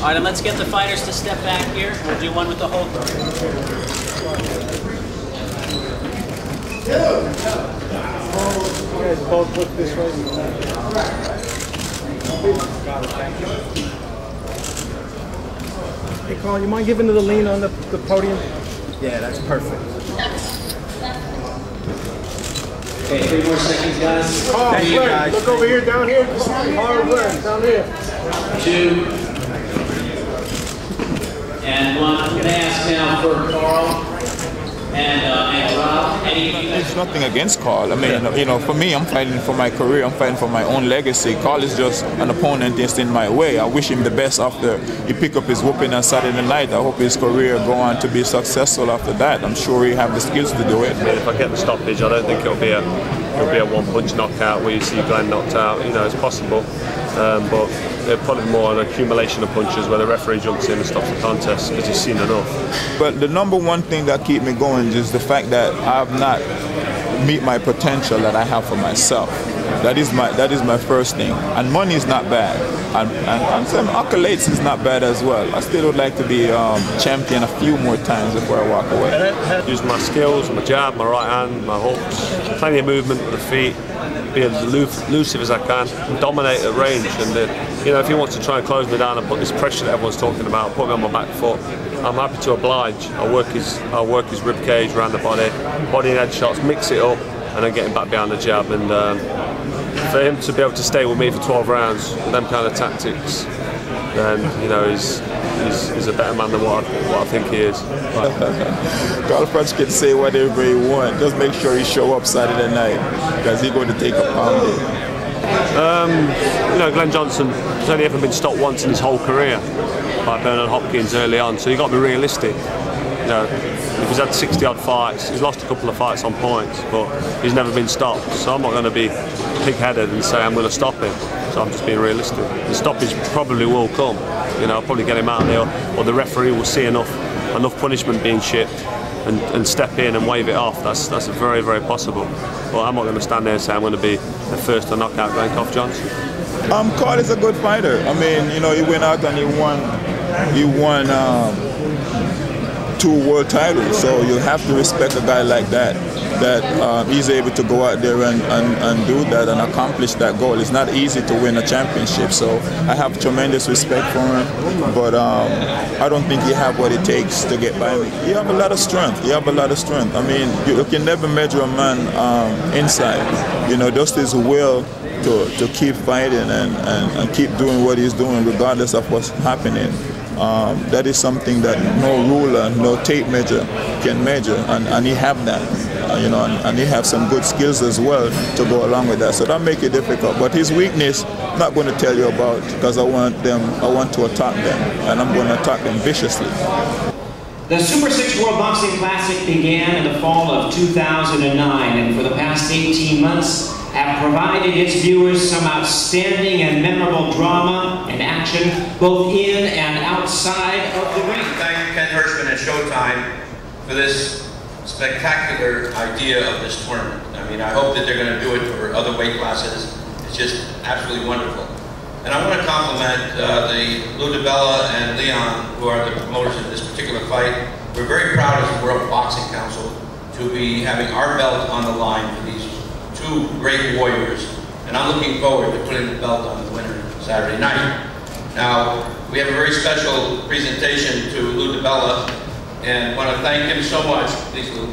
right, and let's get the fighters to step back here. We'll do one with the hold guard. You guys both look this way. Hey, Carl, you mind giving to the lean on the podium? Yeah, that's perfect. Okay, 3 more seconds, guys. Oh, thank you, guys. Look over here, down here. Hard work, down here. 2 and 1. I'm going to ask now for Carl and Rob. There's nothing against Carl. I mean, you know, for me, I'm fighting for my career. I'm fighting for my own legacy. Carl is just an opponent just in my way. I wish him the best after he pick up his whooping on Saturday night. I hope his career go on to be successful after that. I'm sure he have the skills to do it. If I get the stoppage, I don't think it'll be a one-punch knockout where you see Glenn knocked out. You know, it's possible, but they're probably more an accumulation of punches where the referee jumps in and stops the contest because he's seen enough. But the number one thing that keeps me going is the fact that I have not meet my potential that I have for myself. That is my first thing. And money is not bad. And some accolades is not bad as well. I still would like to be champion a few more times before I walk away. Use my skills, my jab, my right hand, my hooks, plenty of movement with the feet, be as elusive as I can, dominate at range. And you know, if he wants to try and close me down and put this pressure that everyone's talking about, put me on my back foot, I'm happy to oblige. I'll work his rib cage around the body and head shots, mix it up, and then get him back behind the jab. And for him to be able to stay with me for 12 rounds with them kind of tactics, then you know he's a better man than what I think he is. Carl Froch can say whatever he wants. Just make sure he show up Saturday night because he's going to take a pounding. You know, Glen Johnson has only ever been stopped once in his whole career by Bernard Hopkins early on, so you've got to be realistic. You know, if he's had 60-odd fights, he's lost a couple of fights on points, but he's never been stopped. So I'm not going to be pig-headed and say I'm going to stop him. So I'm just being realistic. The stoppage probably will come. You know, I'll probably get him out of there, or the referee will see enough punishment being shipped and step in and wave it off. That's very, very possible. But I'm not going to stand there and say I'm going to be the first to knock out Glen Johnson. Carl is a good fighter. I mean, you know, he went out and he won 2 world titles. So you have to respect a guy like that. He's able to go out there and do that and accomplish that goal. It's not easy to win a championship, so I have tremendous respect for him, but I don't think he have what it takes to get by me. You have a lot of strength. I mean, you can never measure a man inside. You know, just his will to keep fighting and keep doing what he's doing regardless of what's happening. That is something that no ruler, no tape measure can measure, and he have that. You know, and he have some good skills as well to go along with that. So that make it difficult. But his weakness, I'm not going to tell you about because I want to attack them, and I'm going to attack them viciously. The Super 6 World Boxing Classic began in the fall of 2009, and for the past 18 months have provided its viewers some outstanding and memorable drama and action, both in and outside of the ring. Thank Ken Hirschman and Showtime for this spectacular idea of this tournament. I mean, I hope that they're going to do it for other weight classes. It's just absolutely wonderful. And I want to compliment Lou DiBella and Leon, who are the promoters of this particular fight. We're very proud as the World Boxing Council to be having our belt on the line for these 2 great warriors. And I'm looking forward to putting the belt on the winner Saturday night. Now, we have a very special presentation to Lou DiBella, and want to thank him so much, please Lou,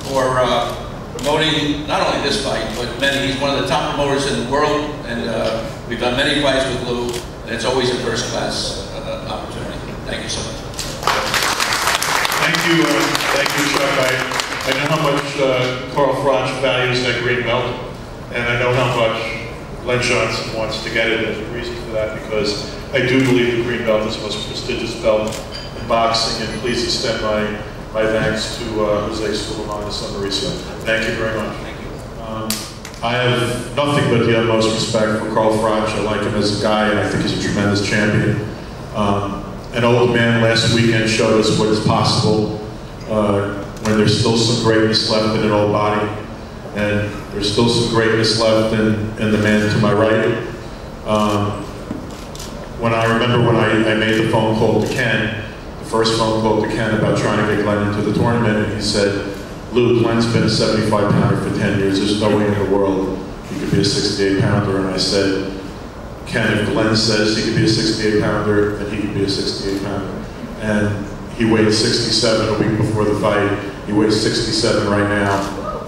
for promoting not only this fight, but many. He's one of the top promoters in the world, and we've done many fights with Lou, and it's always a first-class opportunity. Thank you so much. Thank you, Chuck. I know how much Carl Froch values that green belt, and I know how much Glen Johnson wants to get it. There's a reason for that, because I do believe the green belt is the most prestigious belt boxing, and please extend my thanks to Jose Suleiman and Marisa. Thank you very much. I have nothing but the utmost respect for Carl Froch. I like him as a guy, and I think he's a tremendous champion. An old man last weekend showed us what is possible when there's still some greatness left in an old body, and there's still some greatness left in the man to my right. I remember when I made the phone call to Ken, the first phone call to Ken about trying to get Glenn into the tournament, and he said, Lou, Glenn's been a 75-pounder for 10 years. There's no way in the world he could be a 68-pounder. And I said, Ken, if Glenn says he could be a 68-pounder, then he could be a 68-pounder. And he weighed 67 a week before the fight. He weighs 67 right now.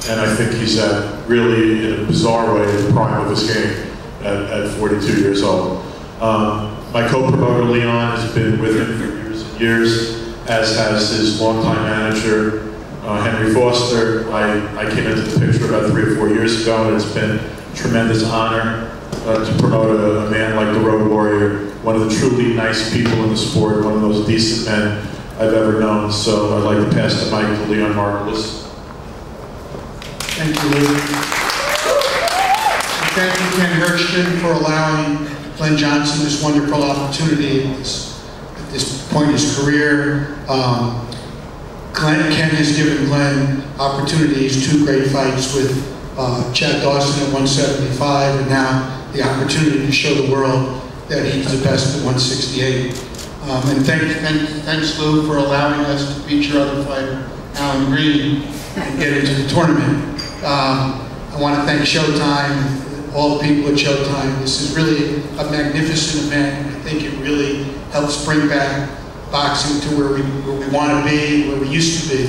And I think he's at, really, in a bizarre way, the prime of his game at 42 years old. My co-promoter, Leon, has been with him for years and years, as has his longtime manager, Henry Foster. I came into the picture about 3 or 4 years ago, and it's been a tremendous honor to promote a man like the Road Warrior, one of the truly nice people in the sport, one of those decent men I've ever known. So I'd like to pass the mic to Leon Margulis. Thank you, Lou. Thank you, Ken Hirschman, for allowing Glen Johnson this wonderful opportunity at this point in his career. Ken has given Glenn opportunities, 2 great fights with Chad Dawson at 175, and now the opportunity to show the world that he's the best at 168. And thanks, Lou, for allowing us to beat your other fighter, Alan Green, and get into the tournament. I want to thank Showtime, all the people at Showtime. This is really a magnificent event. I think it really helps bring back boxing to where we want to be, where we used to be.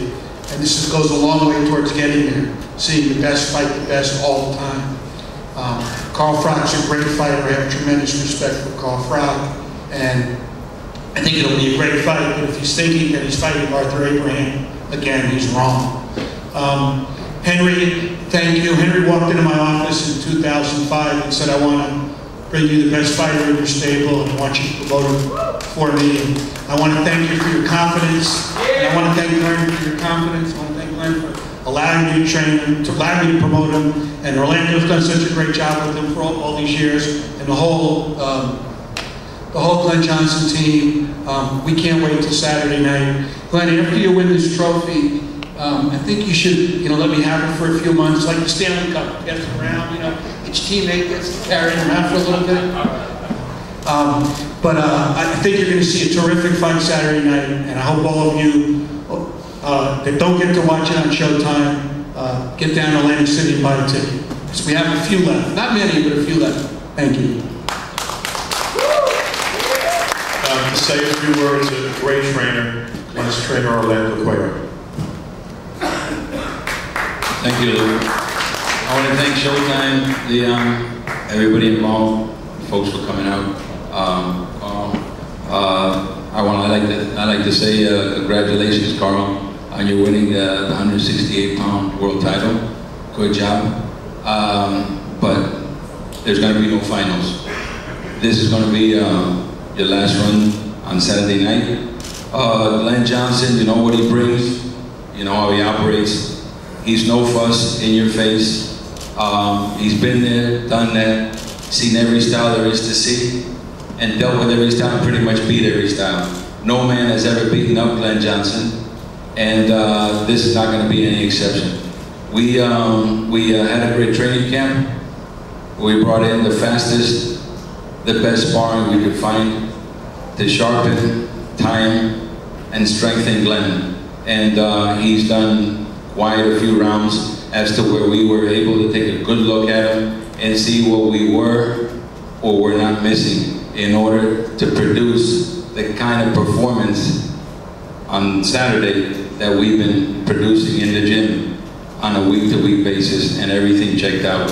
And this goes a long way towards getting there, seeing the best fight the best all the time. Carl Froch's a great fighter. I have tremendous respect for Carl Froch, and I think it'll be a great fight, but if he's thinking that he's fighting Arthur Abraham, again, he's wrong. Henry, thank you. Henry walked into my office in 2005 and said, I want to bring you the best fighter in your stable and I want you to promote him for me. And I want to thank you for your confidence. And I want to thank Glenn for your confidence. I want to thank Glenn for allowing me to train him, to allow me to promote him. And Orlando's done such a great job with him for all these years. And the whole Glen Johnson team. We can't wait till Saturday night. Glenn, after you win this trophy, I think you should, let me have it for a few months, like the Stanley Cup, pass it around, each teammate gets to carry it around for a little bit. But I think you're going to see a terrific fight Saturday night, and I hope all of you that don't get to watch it on Showtime, get down to Atlantic City and buy a ticket. So we have a few left. Not many, but a few left. Thank you. To say a few words, a great trainer, Glenn's trainer, Orlando Cuellar. Thank you, Lou. I want to thank Showtime, Leon, everybody involved, folks for coming out. I'd like to say congratulations, Carl, on your winning the 168-pound world title. Good job. But there's going to be no finals. This is going to be your last run on Saturday night. Glen Johnson, you know what he brings, you know how he operates. He's no fuss, in your face. He's been there, done that, seen every style there is to see, and dealt with every style, pretty much beat every style. No man has ever beaten up Glen Johnson, and this is not going to be any exception. We had a great training camp. We brought in the fastest, the best sparring we could find to sharpen, time, and strengthen Glen. And he's done quite a few rounds as to where we were able to take a good look at him and see what we were or were not missing in order to produce the kind of performance on Saturday that we've been producing in the gym on a week-to-week basis, and everything checked out.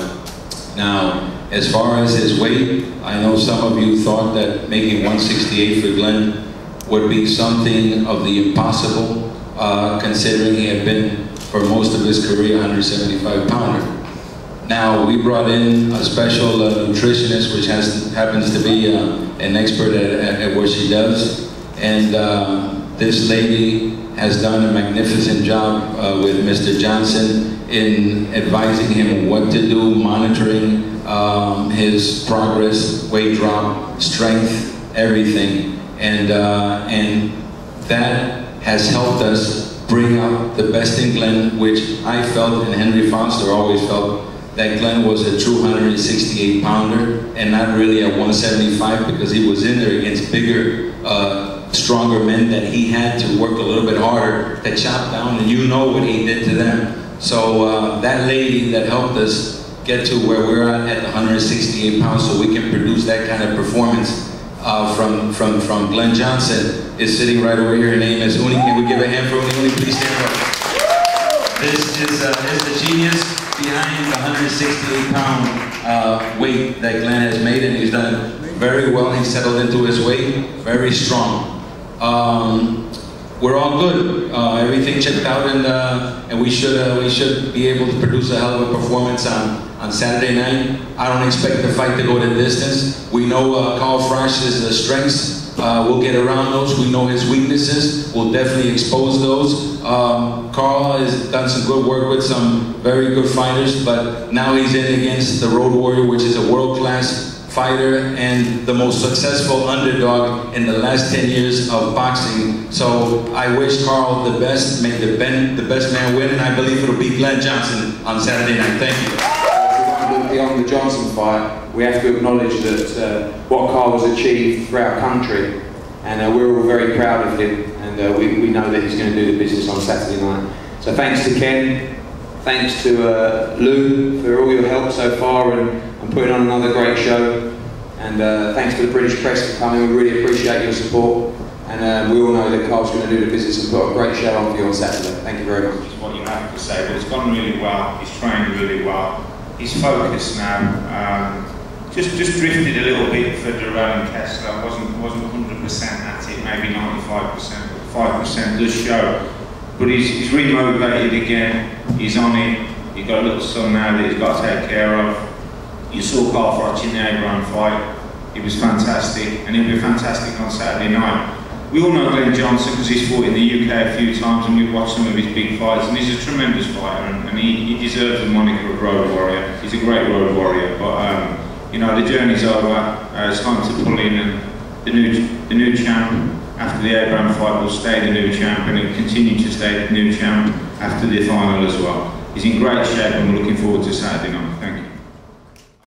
Now, as far as his weight, I know some of you thought that making 168 for Glen would be something of the impossible, considering he had been, for most of his career, 175-pounder. Now, we brought in a special nutritionist, which happens to be an expert at what she does. And this lady has done a magnificent job with Mr. Johnson in advising him what to do, monitoring his progress, weight drop, strength, everything. And that has helped us bring out the best in Glen, which I felt and Henry Foster always felt that Glenn was a true 168 pounder and not really a 175, because he was in there against bigger, stronger men that he had to work a little bit harder to chop down, and you know what he did to them. So that lady that helped us get to where we're at the 168 pounds, so we can produce that kind of performance from Glen Johnson, is sitting right over here. Her name is Uni. Can we give a hand for Uni? Uni, please stand up. This is the genius behind the 168-pound weight that Glen has made, and he's done it very well. He's settled into his weight, very strong. We're all good. Everything checked out, and we should be able to produce a hell of a performance on Saturday night. I don't expect the fight to go the distance. We know Carl Froch's strengths. We'll get around those. We know his weaknesses. We'll definitely expose those. Carl has done some good work with some very good fighters, but now he's in against the Road Warrior, which is a world-class fighter and the most successful underdog in the last 10 years of boxing. So I wish Carl the best. May the best man win, and I believe it'll be Glen Johnson on Saturday night. Thank you. Beyond the Johnson fight, we have to acknowledge that what Carl has achieved for our country, and we're all very proud of him, and we know that he's going to do the business on Saturday night. So thanks to Ken, thanks to Lou for all your help so far and putting on another great show, and thanks to the British press for coming. We really appreciate your support, and we all know that Carl's going to do the business and put a great show on for you on Saturday. Thank you very much. That's what you have to say, but it's gone really well. He's trained really well. He's focused now. Just drifted a little bit for Durrell and Kessler. Wasn't 100% at it, maybe 95%. 5% does show, but he's remotivated again. He's on it. He's got a little son now that he's got to take care of. You saw Carl Froch in the Abraham fight. He was fantastic, and he'll be fantastic on Saturday night. We all know Glen Johnson because he's fought in the UK a few times, and we've watched some of his big fights, and he's a tremendous fighter, and he deserves the moniker of Road Warrior. He's a great Road Warrior, but you know, the journey's over. It's time to pull in, and the new champ after the Abraham fight will stay the new champ, and he'll continue to stay the new champ after the final as well. He's in great shape, and we're looking forward to Saturday night.